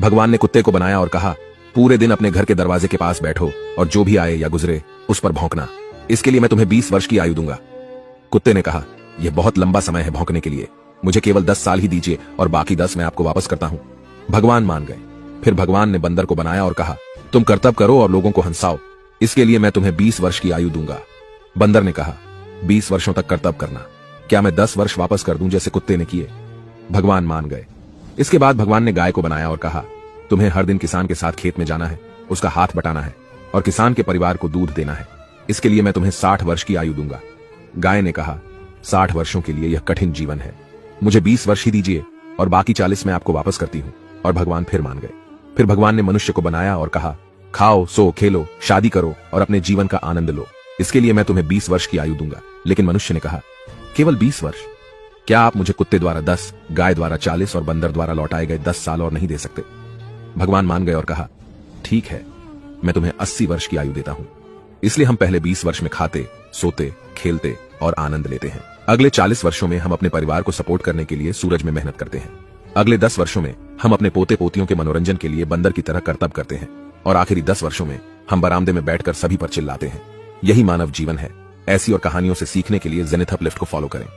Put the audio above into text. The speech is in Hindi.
भगवान ने कुत्ते को बनाया और कहा, पूरे दिन अपने घर के दरवाजे के पास बैठो और जो भी आए या गुजरे उस पर भौंकना। इसके लिए मैं तुम्हें 20 वर्ष की आयु दूंगा। कुत्ते ने कहा, यह बहुत लंबा समय है भौंकने के लिए, मुझे केवल 10 साल ही दीजिए और बाकी 10 मैं आपको वापस करता हूं। भगवान मान गए। फिर भगवान ने बंदर को बनाया और कहा, तुम कर्तव्य करो और लोगों को हंसाओ, इसके लिए मैं तुम्हें 20 वर्ष की आयु दूंगा। बंदर ने कहा, 20 वर्षों तक कर्तव्य करना, क्या मैं 10 वर्ष वापस कर दूं जैसे कुत्ते ने किए? भगवान मान गए। इसके बाद भगवान ने गाय को बनाया और कहा, तुम्हें हर दिन किसान के साथ खेत में जाना है, उसका हाथ बटाना है और किसान के परिवार को दूध देना है, इसके लिए मैं तुम्हें 60 वर्ष की आयु दूंगा। गाय ने कहा, 60 वर्षों के लिए यह कठिन जीवन है, मुझे 20 वर्ष ही दीजिए और बाकी 40 मैं आपको वापस करती हूं। और भगवान फिर मान गए। फिर भगवान ने मनुष्य को बनाया और कहा, खाओ, सो, खेलो, शादी करो और अपने जीवन का आनंद लो, इसके लिए मैं तुम्हें 20 वर्ष की आयु दूंगा। लेकिन मनुष्य ने कहा, केवल 20 वर्ष? क्या आप मुझे कुत्ते द्वारा 10, गाय द्वारा 40 और बंदर द्वारा लौटाए गए 10 साल और नहीं दे सकते? भगवान मान गए और कहा, ठीक है, मैं तुम्हें 80 वर्ष की आयु देता हूं। इसलिए हम पहले 20 वर्ष में खाते, सोते, खेलते और आनंद लेते हैं। अगले 40 वर्षों में हम अपने परिवार को सपोर्ट करने के लिए सूरज में मेहनत करते हैं। अगले 10 वर्षों में हम अपने पोते पोतियों के मनोरंजन के लिए बंदर की तरह कर्तव्य करते हैं और आखिरी 10 वर्षों में हम बरामदे में बैठकर सभी पर चिल्लाते हैं। यही मानव जीवन है। ऐसी और कहानियों से सीखने के लिए जेनिथ अपलिफ्ट को फॉलो करें।